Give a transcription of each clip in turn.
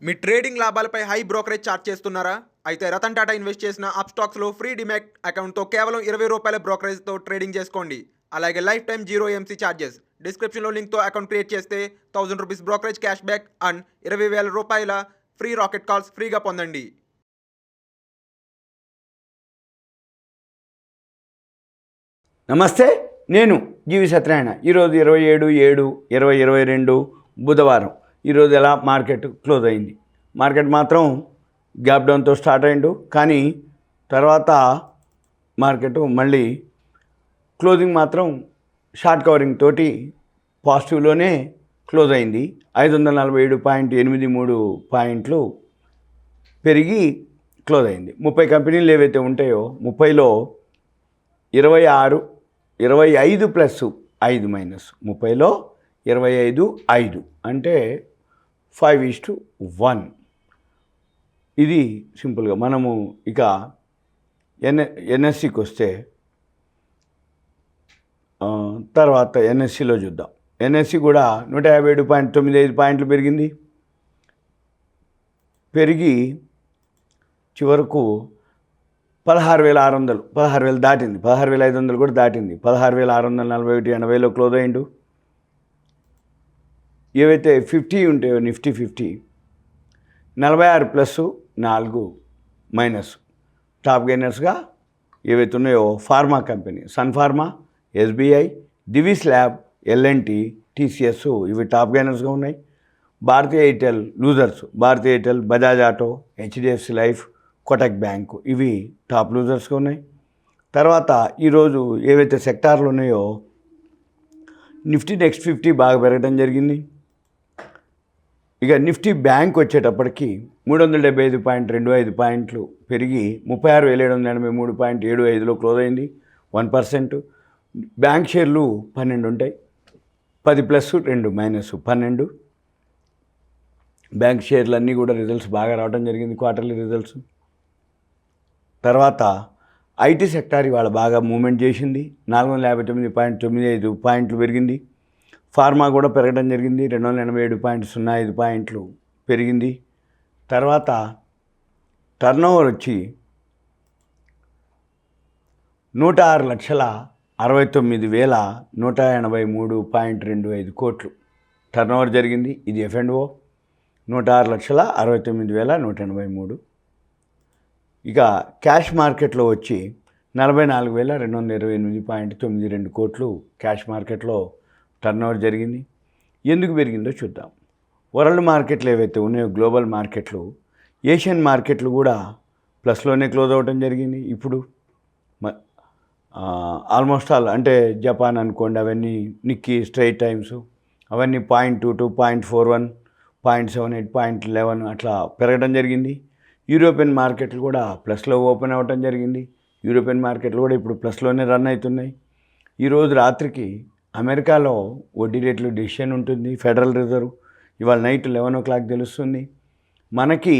మీ trading లాభాలపై high brokerage charge చేస్తున్నారా? అయితే రతన్ టాటా ఇన్వెస్ట్ చేసిన అప్స్టాక్స్లో ఫ్రీ డిమాట్ అకౌంట్తో కేవలం ₹20 బ్రోకరేజ్తో ట్రేడింగ్ చేసుకోండి. అలాగే life time zero MC charges. డిస్క్రిప్షన్లో లింక్తో అకౌంట్ క్రియేట్ చేస్తే ₹1000 brokerage cash back and ₹20,000 free rocket calls ఫ్రీగా పొందండి. నమస్తే, నేను జీవి సత్యనారాయణ. ఈరోజు 27/7/2022 బుధవారం. ఈరోజు ఎలా మార్కెట్ క్లోజ్ అయింది? మార్కెట్ మాత్రం గ్యాప్ డౌన్తో స్టార్ట్ అయిండు, కానీ తర్వాత మార్కెట్ మళ్ళీ క్లోజింగ్ మాత్రం షార్ట్ కవరింగ్ తోటి పాజిటివ్లోనే క్లోజ్ అయింది. 547.83 పాయింట్లు పెరిగి క్లోజ్ అయింది. 30 కంపెనీలు ఏవైతే ఉంటాయో 30లో 25 ప్లస్ 5 మైనస్ 30లో 25 అంటే 5:1. ఇది సింపుల్గా మనము ఇక ఎన్ఎస్సికి వస్తే తర్వాత ఎన్ఎస్సిలో చూద్దాం. ఎన్ఎస్సి కూడా 157.95 పాయింట్లు పెరిగింది. పెరిగి చివరకు 16,600 16,000 దాటింది. 16,500 కూడా దాటింది. 16,641.80లో క్లోజ్ అయ్యిండు. ఏవైతే 50 ఉంటాయో నిఫ్టీ 50 46 ప్లస్ 4 మైనస్. టాప్ గెయినర్స్గా ఏవైతే ఉన్నాయో pharma company Sun Pharma, SBI, Divi's lab, LNT, TCS ఇవి టాప్ గెయినర్స్గా ఉన్నాయి. Bharti Airtel losers. Bharti Airtel, Bajaj Auto, HDFC Life, Kotak bank ఇవి టాప్ లూజర్స్గా ఉన్నాయి. తర్వాత ఈరోజు ఏవైతే సెక్టార్లు ఉన్నాయో నిఫ్టీ నెక్స్ట్ 50 బాగా పెరగడం జరిగింది. ఇక నిఫ్టీ బ్యాంక్ వచ్చేటప్పటికి 375.25 పాయింట్లు పెరిగి 36,783.75లో క్లోజ్ అయింది. 1%. బ్యాంక్ షేర్లు 12 ఉంటాయి. 10 ప్లస్ 2 మైనస్ 12. బ్యాంక్ షేర్లు అన్నీ కూడా రిజల్ట్స్ బాగా రావడం జరిగింది, క్వార్టర్లీ రిజల్ట్స్. తర్వాత ఐటీ సెక్టార్ ఇవాళ బాగా మూవ్మెంట్ చేసింది. 459.95 పాయింట్లు పెరిగింది. ఫార్మా కూడా పెరగడం జరిగింది. 287.05 పాయింట్లు పెరిగింది. తర్వాత టర్నోవర్ వచ్చి 106,69,183.25 కోట్లు టర్నోవర్ జరిగింది. ఇది F&O. 106,69,183. ఇక క్యాష్ మార్కెట్లో వచ్చి 44,228.92 కోట్లు క్యాష్ మార్కెట్లో టర్నోవర్ జరిగింది. ఎందుకు పెరిగిందో చూద్దాం. వరల్డ్ మార్కెట్లు ఏవైతే ఉన్నాయో గ్లోబల్ మార్కెట్లు, ఏషియన్ మార్కెట్లు కూడా ప్లస్లోనే క్లోజ్ అవ్వడం జరిగింది. ఇప్పుడు ఆల్మోస్ట్ ఆల్ అంటే జపాన్ అనుకోండి, అవన్నీ నిక్కీ స్ట్రైట్ టైమ్స్ అవన్నీ 0.22, 0.41, 0.78, 0.11 అట్లా పెరగడం జరిగింది. యూరోపియన్ మార్కెట్లు కూడా ప్లస్లో ఓపెన్ అవ్వటం జరిగింది. యూరోపియన్ మార్కెట్లు కూడా ఇప్పుడు ప్లస్లోనే రన్ అవుతున్నాయి. ఈరోజు రాత్రికి అమెరికాలో వడ్డీ రేట్లు డిసిషన్ ఉంటుంది, ఫెడరల్ రిజర్వ్. ఇవాళ నైట్ 11 o'clock తెలుస్తుంది. మనకి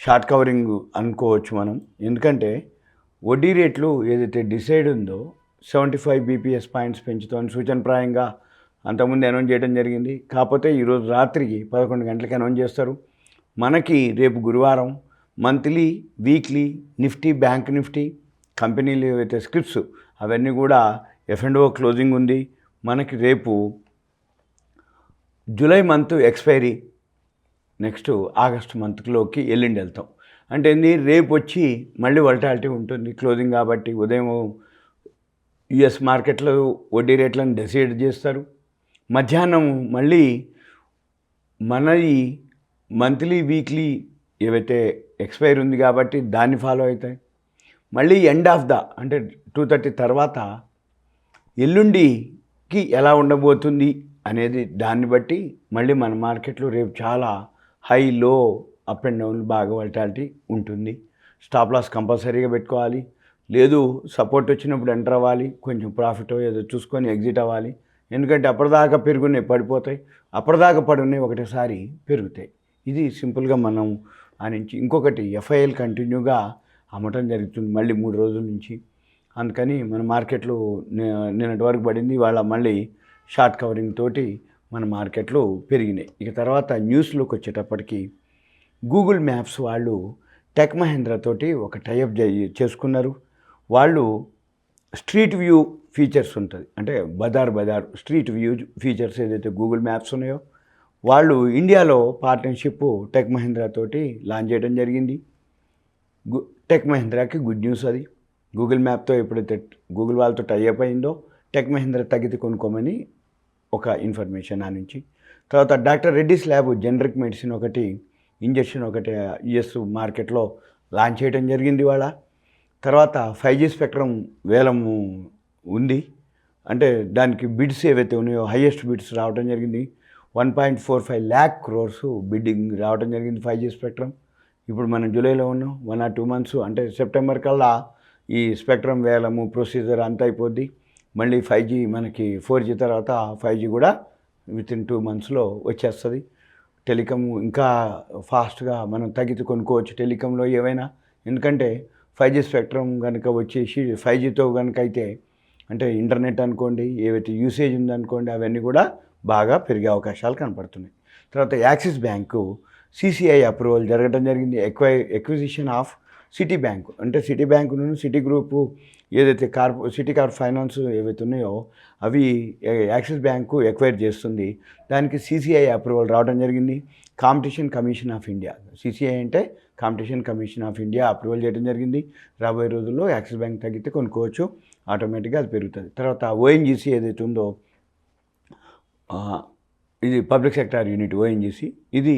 షార్ట్ కవరింగ్ అనుకోవచ్చు మనం, ఎందుకంటే వడ్డీ రేట్లు ఏదైతే డిసైడ్ ఉందో 75 bps పాయింట్స్ పెంచుతామని సూచనప్రాయంగా అంతకుముందు అనౌన్స్ చేయడం జరిగింది. కాకపోతే ఈరోజు రాత్రికి 11 గంటలకు అనౌన్స్ చేస్తారు. మనకి రేపు గురువారం monthly, weekly Nifty, bank Nifty కంపెనీలు ఏవైతే స్క్రిప్ట్స్ అవన్నీ కూడా F&O క్లోజింగ్ ఉంది. మనకి రేపు July month expiry, next August మంత్లోకి ఎల్లుండి వెళ్తాం. అంటే ఏంది, రేపు వచ్చి మళ్ళీ వోలటాలిటీ ఉంటుంది క్లోజింగ్ కాబట్టి. ఉదయం యుఎస్ మార్కెట్లో వడ్డీ రేట్లను డిసైడ్ చేస్తారు. మధ్యాహ్నం మళ్ళీ మనది మంత్లీ, వీక్లీ ఏవైతే ఎక్స్పైరీ ఉంది కాబట్టి దాన్ని ఫాలో అవుతాయి. మళ్ళీ ఎండ్ ఆఫ్ ద అంటే 2:30 తర్వాత ఎల్లుండికి ఎలా ఉండబోతుంది అనేది దాన్ని బట్టి మళ్ళీ మన మార్కెట్లో రేపు చాలా హై, లో, అప్ అండ్ డౌన్ బాగా వోలటాలిటీ ఉంటుంది. స్టాప్ లాస్ కంపల్సరీగా పెట్టుకోవాలి. లేదు సపోర్ట్ వచ్చినప్పుడు ఎంటర్ అవ్వాలి, కొంచెం ప్రాఫిట్ ఏదో చూసుకొని ఎగ్జిట్ అవ్వాలి. ఎందుకంటే అప్పటిదాకా పెరుగున్నాయి పడిపోతాయి, అప్పటిదాకా పడున్నాయి ఒకటేసారి పెరుగుతాయి. ఇది సింపుల్గా మనం ఆ నుంచి. ఇంకొకటి ఎఫ్ఐఎల్ కంటిన్యూగా అమ్మటం జరుగుతుంది మళ్ళీ 3 రోజుల నుంచి. అందుకని మన మార్కెట్లు నిన్నటి వరకు పడింది, వాళ్ళ మళ్ళీ షార్ట్ కవరింగ్ తోటి మన మార్కెట్లు పెరిగినాయి. ఇక తర్వాత న్యూస్లోకి వచ్చేటప్పటికి గూగుల్ మ్యాప్స్ వాళ్ళు టెక్ మహేంద్ర తోటి ఒక టైఅప్ చేసుకున్నారు. వాళ్ళు స్ట్రీట్ వ్యూ ఫీచర్స్ ఉంటుంది, అంటే బజార్ స్ట్రీట్ వ్యూ ఫీచర్స్ ఏదైతే గూగుల్ మ్యాప్స్ ఉన్నాయో వాళ్ళు ఇండియాలో పార్ట్నర్షిప్ టెక్ మహేంద్ర తోటి లాంచ్ చేయడం జరిగింది. టెక్ మహేంద్రాకి గుడ్ న్యూస్ అది. గూగుల్ మ్యాప్తో ఎప్పుడైతే గూగుల్ వాళ్ళతో టైఅప్ అయిందో టెక్ మహేంద్ర తగ్గితే కొనుక్కోమని ఒక ఇన్ఫర్మేషన్ ఆ నుంచి. తర్వాత doctor Reddy's lab generic medicine ఒకటి, ఇంజెక్షన్ ఒకటి యుఎస్ మార్కెట్లో లాంచ్ చేయడం జరిగింది ఇవాళ. తర్వాత 5G స్పెక్ట్రమ్ వేలము ఉంది, అంటే దానికి బిడ్స్ ఏవైతే ఉన్నాయో హైయెస్ట్ బిడ్స్ రావడం జరిగింది. 1.45 lakh crores బిడ్డింగ్ రావడం జరిగింది 5G స్పెక్ట్రమ్. ఇప్పుడు మనం జూలైలో ఉన్నాం, 1 or 2 months, అంటే సెప్టెంబర్ కల్లా ఈ స్పెక్ట్రమ్ వేలము ప్రొసీజర్ అంతా అయిపోద్ది. మళ్ళీ 5G మనకి 4G తర్వాత 5G కూడా వితిన్ 2 monthsలో వచ్చేస్తుంది. టెలికామ్ ఇంకా ఫాస్ట్గా మనం తగ్గితే కొనుక్కోవచ్చు టెలికాంలో ఏవైనా, ఎందుకంటే 5G స్పెక్ట్రమ్ కనుక వచ్చేసి 5Gతో కనుక అయితే అంటే ఇంటర్నెట్ అనుకోండి, ఏవైతే యూసేజ్ ఉందనుకోండి, అవన్నీ కూడా బాగా పెరిగే అవకాశాలు కనపడుతున్నాయి. తర్వాత యాక్సిస్ బ్యాంకు CCI అప్రూవల్ జరగడం జరిగింది. ఎక్విజిషన్ ఆఫ్ సిటీ బ్యాంకు, అంటే సిటీ బ్యాంకు నుండి సిటీ గ్రూపు ఏదైతే సిటీ కార్ప్ ఫైనాన్స్ ఏవైతే ఉన్నాయో అవి యాక్సిస్ బ్యాంకు ఎక్వైర్ చేస్తుంది. దానికి CCI అప్రూవల్ రావడం జరిగింది. Competition commission of India, CCI అంటే competition commission of India approval చేయడం జరిగింది. రాబోయే రోజుల్లో యాక్సిస్ బ్యాంక్ తగ్గితే కొనుక్కోవచ్చు, ఆటోమేటిక్గా అది పెరుగుతుంది. తర్వాత ONGC ఏదైతే ఉందో ఇది పబ్లిక్ సెక్టార్ యూనిట్ ONGC, ఇది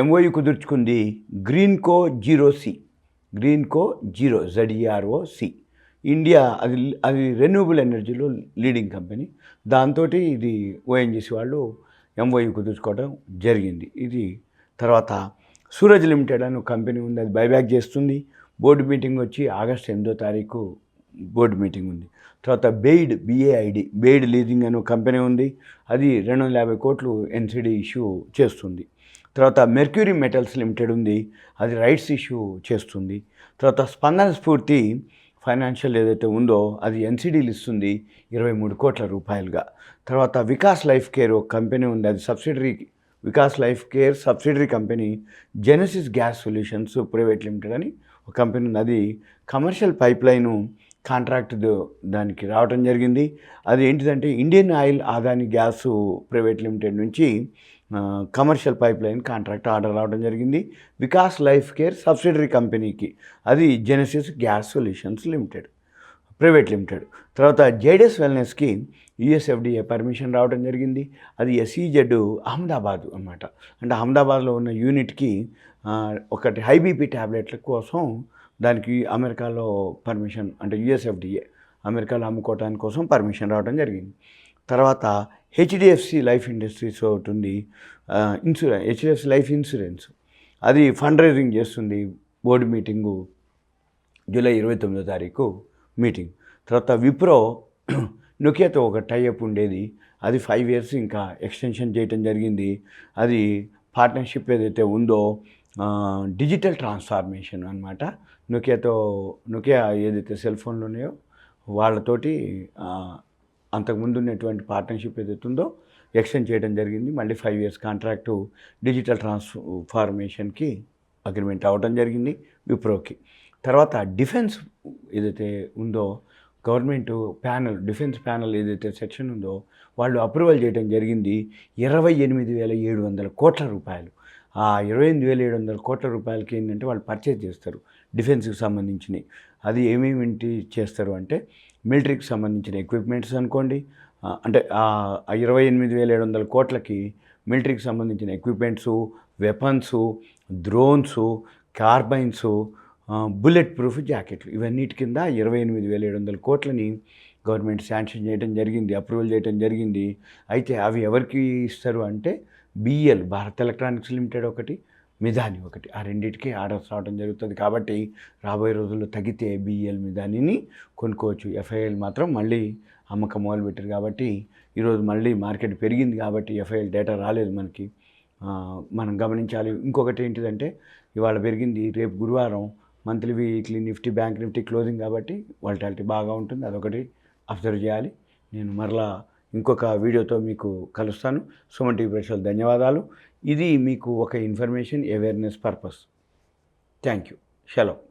MOU కుదుర్చుకుంది గ్రీన్కో జీరో ZEROC ఇండియా. అది రెన్యూబుల్ ఎనర్జీలో లీడింగ్ కంపెనీ. దాంతో ఇది ONGC వాళ్ళు MOU కుదుర్చుకోవడం జరిగింది. ఇది తర్వాత సూరజ్ లిమిటెడ్ అని ఒక కంపెనీ ఉంది, అది బైబ్యాక్ చేస్తుంది. బోర్డు మీటింగ్ వచ్చి ఆగస్టు 8వ తారీఖు బోర్డు మీటింగ్ ఉంది. తర్వాత బెయిడ్ లీజింగ్ అనే కంపెనీ ఉంది, అది 250 కోట్లు NCD ఇష్యూ చేస్తుంది. తర్వాత మెర్క్యూరీ మెటల్స్ లిమిటెడ్ ఉంది, అది రైట్స్ ఇష్యూ చేస్తుంది. తర్వాత స్పందన స్ఫూర్తి ఫైనాన్షియల్ ఏదైతే ఉందో అది NCDలు ఇస్తుంది 23 కోట్ల రూపాయలుగా. తర్వాత వికాస్ లైఫ్ కేర్ ఒక కంపెనీ ఉంది, అది subsidiary, Vikas Life Care subsidiary company Genesis Gas solutions private limited అని ఒక కంపెనీ ఉంది, అది కమర్షియల్ పైప్ లైను కాంట్రాక్ట్ దానికి రావడం జరిగింది. అది ఏంటిదంటే Indian Oil Adani Gas Private Limited నుంచి commercial pipe line contract order రావడం జరిగింది వికాస్ లైఫ్ కేర్ సబ్సిడరీ కంపెనీకి, అది Genesis Gas Solutions Limited Private Limited. తర్వాత జేడెస్ వెల్నెస్కి USFDA పర్మిషన్ రావడం జరిగింది, అది SEZ అహ్మదాబాద్ అన్నమాట. అంటే అహ్మదాబాద్లో ఉన్న యూనిట్కి ఒకటి హై BP ట్యాబ్లెట్ల కోసం దానికి అమెరికాలో పర్మిషన్, అంటే USFDA అమెరికాలో అమ్ముకోవడానికి కోసం పర్మిషన్ రావడం జరిగింది. తర్వాత HDFC లైఫ్ ఇండస్ట్రీస్ ఒకటి ఉంది, HDFC లైఫ్ ఇన్సూరెన్స్, అది ఫండ్ రైజింగ్ చేస్తుంది. బోర్డు మీటింగు జూలై 29వ తారీఖు మీటింగ్. తర్వాత విప్రో నోకియాతో ఒక టైఅప్ ఉండేది, అది 5 years ఇంకా ఎక్స్టెన్షన్ చేయటం జరిగింది. అది పార్ట్నర్షిప్ ఏదైతే ఉందో డిజిటల్ ట్రాన్స్ఫార్మేషన్ అనమాట. నోకియా ఏదైతే సెల్ ఫోన్లు ఉన్నాయో వాళ్ళతోటి అంతకుముందు ఉన్నటువంటి పార్ట్నర్షిప్ ఏదైతే ఉందో ఎక్స్టెండ్ చేయడం జరిగింది. మళ్ళీ 5 years కాంట్రాక్టు డిజిటల్ ట్రాన్స్ఫార్మేషన్కి అగ్రిమెంట్ అవ్వడం జరిగింది విప్రోకి. తర్వాత డిఫెన్స్ ఏదైతే ఉందో గవర్నమెంట్ డిఫెన్స్ ప్యానల్ ఏదైతే సెక్షన్ ఉందో వాళ్ళు అప్రూవల్ చేయడం జరిగింది 28,700 కోట్ల రూపాయలు. ఆ 28,700 కోట్ల రూపాయలకి ఏంటంటే వాళ్ళు పర్చేజ్ చేస్తారు డిఫెన్స్కి సంబంధించినవి. అది ఏమేమి చేస్తారు అంటే మిలిటరీకి సంబంధించిన ఎక్విప్మెంట్స్ అనుకోండి, అంటే ఆ 28,700 కోట్లకి మిలిటరీకి సంబంధించిన ఎక్విప్మెంట్సు, వెపన్సు, డ్రోన్సు, కార్బైన్సు, బుల్లెట్ ప్రూఫ్ జాకెట్లు, ఇవన్నిటి కింద 28,700 కోట్లని గవర్నమెంట్ శాంక్షన్ చేయడం జరిగింది, అప్రూవల్ చేయడం జరిగింది. అయితే అవి ఎవరికి ఇస్తారు అంటే BEL భారత్ ఎలక్ట్రానిక్స్ లిమిటెడ్ ఒకటి, మిధాని ఒకటి, ఆ రెండింటికి ఆర్డర్స్ రావడం జరుగుతుంది. కాబట్టి రాబోయే రోజుల్లో తగ్గితే BEL మిధానిని కొనుక్కోవచ్చు. FIL మాత్రం మళ్ళీ అమ్మకం మొదలుపెట్టారు కాబట్టి ఈరోజు మళ్ళీ మార్కెట్ పెరిగింది కాబట్టి FIL డేటా రాలేదు మనకి, మనం గమనించాలి. ఇంకొకటి ఏంటిదంటే ఇవాళ పెరిగింది, రేపు గురువారం monthly weekly Nifty bank Nifty closing కాబట్టి వాలటాలిటీ బాగా ఉంటుంది, అదొకటి అబ్జర్వ్ చేయాలి. నేను మరలా ఇంకొక వీడియోతో మీకు కలుస్తాను. సుమన్ టీవీ ప్రేక్షకులకు ధన్యవాదాలు. ఇది మీకు ఒక information awareness purpose. Thank you. సెలవు.